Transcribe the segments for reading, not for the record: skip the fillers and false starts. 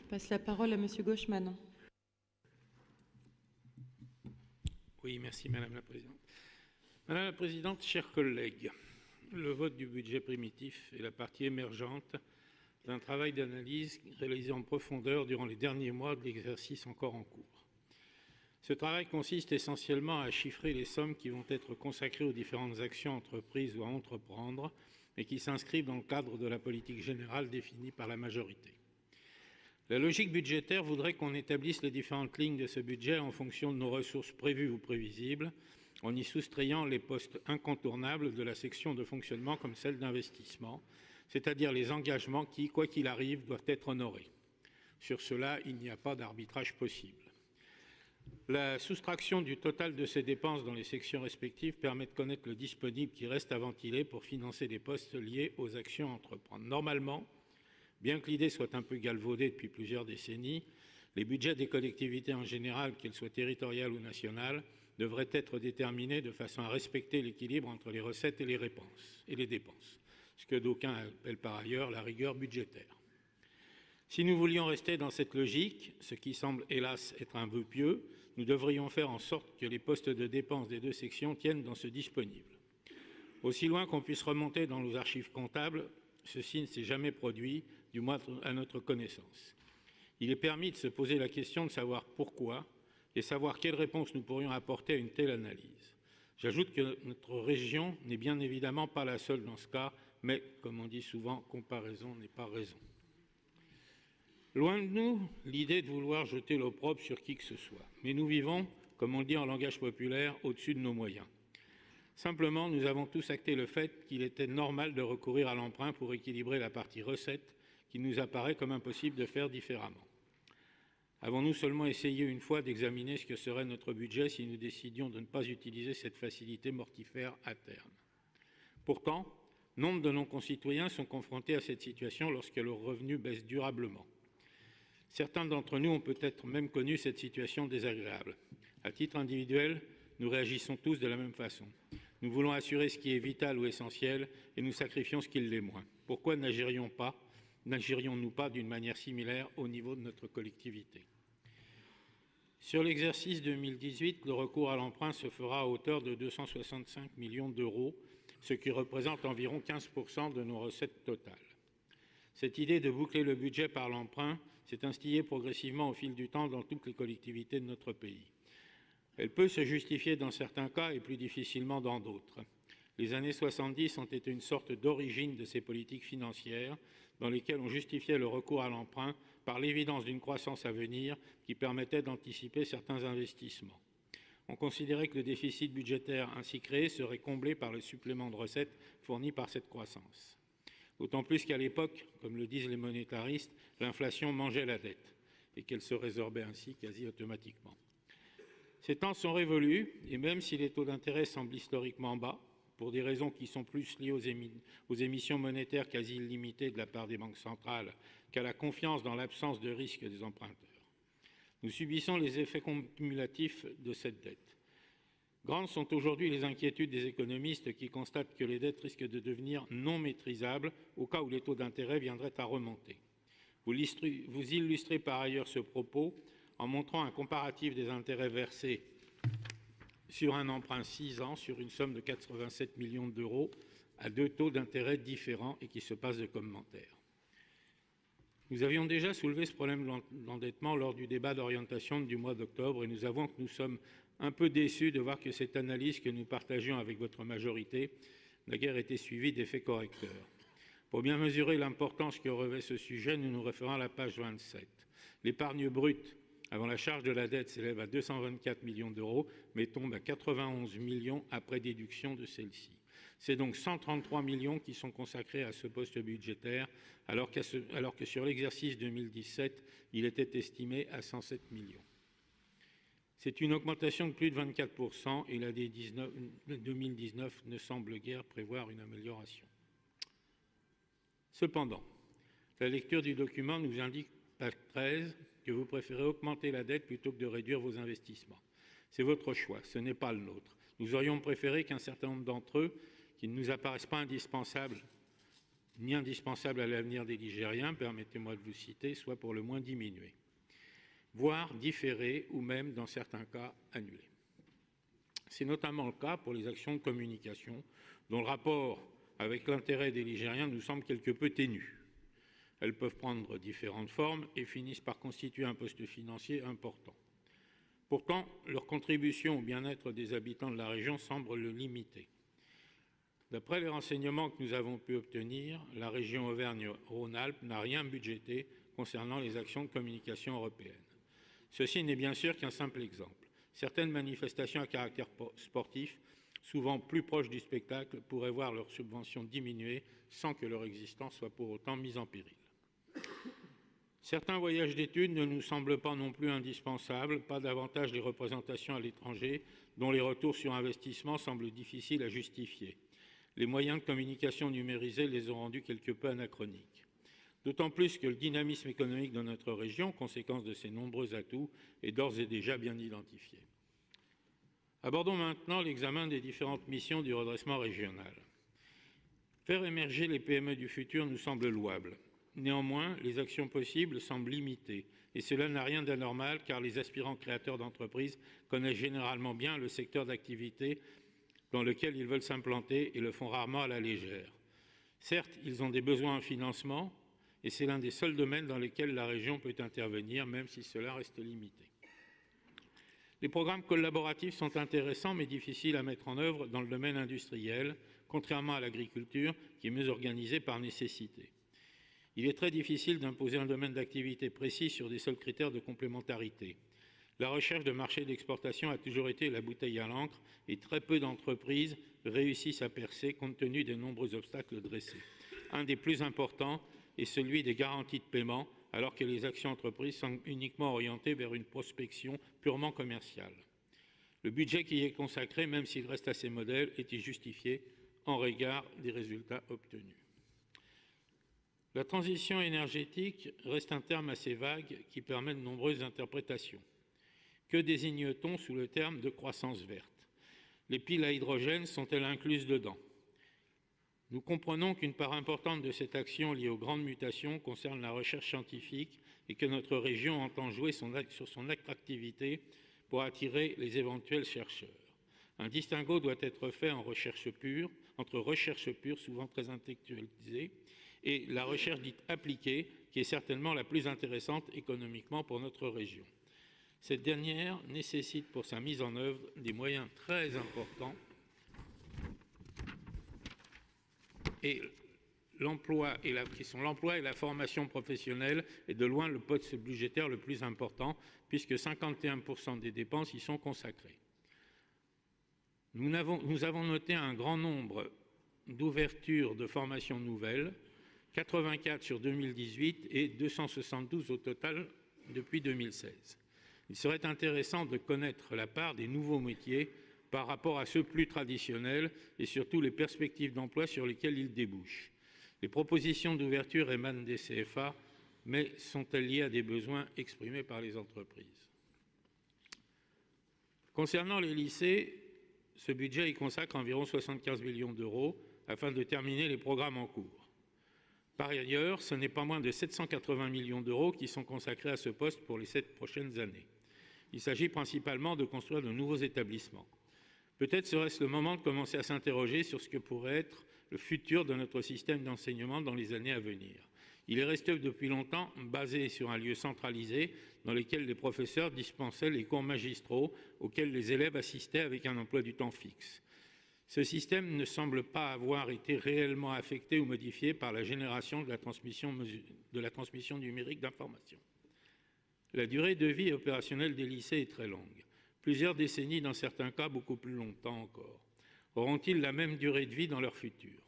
passe la parole à Monsieur Gauchmann. Oui, merci Madame la Présidente. Madame la Présidente, chers collègues, le vote du budget primitif est la partie émergente d'un travail d'analyse réalisé en profondeur durant les derniers mois de l'exercice encore en cours. Ce travail consiste essentiellement à chiffrer les sommes qui vont être consacrées aux différentes actions entreprises ou à entreprendre et qui s'inscrivent dans le cadre de la politique générale définie par la majorité. La logique budgétaire voudrait qu'on établisse les différentes lignes de ce budget en fonction de nos ressources prévues ou prévisibles, en y soustrayant les postes incontournables de la section de fonctionnement comme celle d'investissement, c'est-à-dire les engagements qui, quoi qu'il arrive, doivent être honorés. Sur cela, il n'y a pas d'arbitrage possible. La soustraction du total de ces dépenses dans les sections respectives permet de connaître le disponible qui reste à ventiler pour financer des postes liés aux actions à entreprendre. Normalement, bien que l'idée soit un peu galvaudée depuis plusieurs décennies, les budgets des collectivités en général, qu'elles soient territoriales ou nationales, devraient être déterminés de façon à respecter l'équilibre entre les recettes et les dépenses, ce que d'aucuns appellent par ailleurs la rigueur budgétaire. Si nous voulions rester dans cette logique, ce qui semble hélas être un vœu pieux, nous devrions faire en sorte que les postes de dépenses des deux sections tiennent dans ce disponible. Aussi loin qu'on puisse remonter dans nos archives comptables, ceci ne s'est jamais produit, du moins à notre connaissance. Il est permis de se poser la question de savoir pourquoi et savoir quelles réponses nous pourrions apporter à une telle analyse. J'ajoute que notre région n'est bien évidemment pas la seule dans ce cas, mais, comme on dit souvent, comparaison n'est pas raison. Loin de nous l'idée de vouloir jeter l'opprobre sur qui que ce soit, mais nous vivons, comme on le dit en langage populaire, au-dessus de nos moyens. Simplement, nous avons tous acté le fait qu'il était normal de recourir à l'emprunt pour équilibrer la partie recette qui nous apparaît comme impossible de faire différemment. Avons-nous seulement essayé une fois d'examiner ce que serait notre budget si nous décidions de ne pas utiliser cette facilité mortifère à terme? Pourtant, nombre de nos concitoyens sont confrontés à cette situation lorsque leurs revenus baissent durablement. Certains d'entre nous ont peut-être même connu cette situation désagréable. À titre individuel, nous réagissons tous de la même façon. Nous voulons assurer ce qui est vital ou essentiel et nous sacrifions ce qui l'est moins. Pourquoi n'agirions-nous pas d'une manière similaire au niveau de notre collectivité? Sur l'exercice 2018, le recours à l'emprunt se fera à hauteur de 265 millions d'euros, ce qui représente environ 15% de nos recettes totales. Cette idée de boucler le budget par l'emprunt s'est instillée progressivement au fil du temps dans toutes les collectivités de notre pays. Elle peut se justifier dans certains cas et plus difficilement dans d'autres. Les années 70 ont été une sorte d'origine de ces politiques financières dans lesquelles on justifiait le recours à l'emprunt par l'évidence d'une croissance à venir qui permettait d'anticiper certains investissements. On considérait que le déficit budgétaire ainsi créé serait comblé par le supplément de recettes fourni par cette croissance. D'autant plus qu'à l'époque, comme le disent les monétaristes, l'inflation mangeait la dette et qu'elle se résorbait ainsi quasi automatiquement. Ces temps sont révolus et même si les taux d'intérêt semblent historiquement bas, pour des raisons qui sont plus liées aux émissions monétaires quasi illimitées de la part des banques centrales qu'à la confiance dans l'absence de risque des emprunteurs, nous subissons les effets cumulatifs de cette dette. Grandes sont aujourd'hui les inquiétudes des économistes qui constatent que les dettes risquent de devenir non maîtrisables au cas où les taux d'intérêt viendraient à remonter. Vous illustrez par ailleurs ce propos en montrant un comparatif des intérêts versés sur un emprunt 6 ans sur une somme de 87 millions d'euros à deux taux d'intérêt différents et qui se passent de commentaires. Nous avions déjà soulevé ce problème de l'endettement lors du débat d'orientation du mois d'octobre et nous avouons que nous sommes un peu déçus de voir que cette analyse que nous partagions avec votre majorité n'a guère été suivie d'effets correcteurs. Pour bien mesurer l'importance que revêt ce sujet, nous nous référons à la page 27. L'épargne brute avant la charge de la dette s'élève à 224 millions d'euros, mais tombe à 91 millions après déduction de celle-ci. C'est donc 133 millions qui sont consacrés à ce poste budgétaire, alors que sur l'exercice 2017, il était estimé à 107 millions. C'est une augmentation de plus de 24% et l'année 2019 ne semble guère prévoir une amélioration. Cependant, la lecture du document nous indique, page 13, que vous préférez augmenter la dette plutôt que de réduire vos investissements. C'est votre choix, ce n'est pas le nôtre. Nous aurions préféré qu'un certain nombre d'entre eux, qui ne nous apparaissent pas indispensables ni indispensable à l'avenir des Ligériens, permettez-moi de vous citer, soit pour le moins diminué, voire différé ou même, dans certains cas, annulé. C'est notamment le cas pour les actions de communication, dont le rapport avec l'intérêt des Ligériens nous semble quelque peu ténu. Elles peuvent prendre différentes formes et finissent par constituer un poste financier important. Pourtant, leur contribution au bien-être des habitants de la région semble le limiter. D'après les renseignements que nous avons pu obtenir, la région Auvergne-Rhône-Alpes n'a rien budgété concernant les actions de communication européennes. Ceci n'est bien sûr qu'un simple exemple. Certaines manifestations à caractère sportif, souvent plus proches du spectacle, pourraient voir leurs subventions diminuer sans que leur existence soit pour autant mise en péril. Certains voyages d'études ne nous semblent pas non plus indispensables, pas davantage les représentations à l'étranger, dont les retours sur investissement semblent difficiles à justifier. Les moyens de communication numérisés les ont rendus quelque peu anachroniques. D'autant plus que le dynamisme économique de notre région, conséquence de ses nombreux atouts, est d'ores et déjà bien identifié. Abordons maintenant l'examen des différentes missions du redressement régional. Faire émerger les PME du futur nous semble louable. Néanmoins, les actions possibles semblent limitées, et cela n'a rien d'anormal car les aspirants créateurs d'entreprises connaissent généralement bien le secteur d'activité dans lequel ils veulent s'implanter et le font rarement à la légère. Certes, ils ont des besoins en financement, et c'est l'un des seuls domaines dans lesquels la région peut intervenir, même si cela reste limité. Les programmes collaboratifs sont intéressants mais difficiles à mettre en œuvre dans le domaine industriel, contrairement à l'agriculture qui est mieux organisée par nécessité. Il est très difficile d'imposer un domaine d'activité précis sur des seuls critères de complémentarité. La recherche de marchés d'exportation a toujours été la bouteille à l'encre et très peu d'entreprises réussissent à percer compte tenu des nombreux obstacles dressés. Un des plus importants est celui des garanties de paiement, alors que les actions entreprises sont uniquement orientées vers une prospection purement commerciale. Le budget qui y est consacré, même s'il reste assez modeste, est justifié en regard des résultats obtenus. La transition énergétique reste un terme assez vague qui permet de nombreuses interprétations. Que désigne-t-on sous le terme de croissance verte? Les piles à hydrogène sont-elles incluses dedans? Nous comprenons qu'une part importante de cette action liée aux grandes mutations concerne la recherche scientifique et que notre région entend jouer sur son attractivité pour attirer les éventuels chercheurs. Un distinguo doit être fait entre recherche pure, souvent très intellectualisée, et la recherche dite appliquée, qui est certainement la plus intéressante économiquement pour notre région. Cette dernière nécessite pour sa mise en œuvre des moyens très importants et l'emploi et la formation professionnelle est de loin le poste budgétaire le plus important puisque 51% des dépenses y sont consacrées. Nous avons noté un grand nombre d'ouvertures de formations nouvelles, 84 sur 2018 et 272 au total depuis 2016. Il serait intéressant de connaître la part des nouveaux métiers par rapport à ceux plus traditionnels et surtout les perspectives d'emploi sur lesquelles ils débouchent. Les propositions d'ouverture émanent des CFA, mais sont-elles liées à des besoins exprimés par les entreprises? Concernant les lycées, ce budget y consacre environ 75 millions d'euros afin de terminer les programmes en cours. Par ailleurs, ce n'est pas moins de 780 millions d'euros qui sont consacrés à ce poste pour les 7 prochaines années. Il s'agit principalement de construire de nouveaux établissements. Peut-être serait-ce le moment de commencer à s'interroger sur ce que pourrait être le futur de notre système d'enseignement dans les années à venir. Il est resté depuis longtemps basé sur un lieu centralisé dans lequel les professeurs dispensaient les cours magistraux auxquels les élèves assistaient avec un emploi du temps fixe. Ce système ne semble pas avoir été réellement affecté ou modifié par la génération de la transmission numérique d'informations. La durée de vie opérationnelle des lycées est très longue, plusieurs décennies dans certains cas, beaucoup plus longtemps encore. Auront-ils la même durée de vie dans leur futur?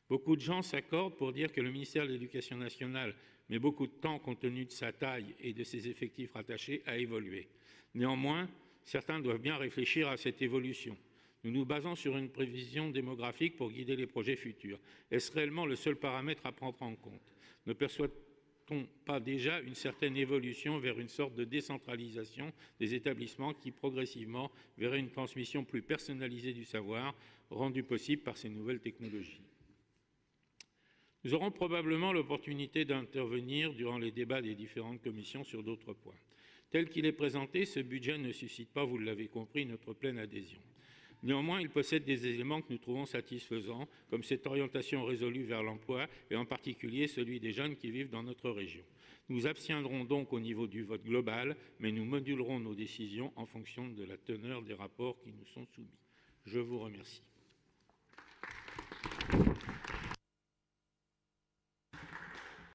Beaucoup de gens s'accordent pour dire que le ministère de l'Éducation nationale met beaucoup de temps, compte tenu de sa taille et de ses effectifs rattachés, à évoluer. Néanmoins, certains doivent bien réfléchir à cette évolution. Nous nous basons sur une prévision démographique pour guider les projets futurs. Est-ce réellement le seul paramètre à prendre en compte? Ne perçoit-on pas déjà une certaine évolution vers une sorte de décentralisation des établissements qui, progressivement, verrait une transmission plus personnalisée du savoir, rendue possible par ces nouvelles technologies? Nous aurons probablement l'opportunité d'intervenir durant les débats des différentes commissions sur d'autres points. Tel qu'il est présenté, ce budget ne suscite pas, vous l'avez compris, notre pleine adhésion. Néanmoins, il possède des éléments que nous trouvons satisfaisants, comme cette orientation résolue vers l'emploi, et en particulier celui des jeunes qui vivent dans notre région. Nous abstiendrons donc au niveau du vote global, mais nous modulerons nos décisions en fonction de la teneur des rapports qui nous sont soumis. Je vous remercie.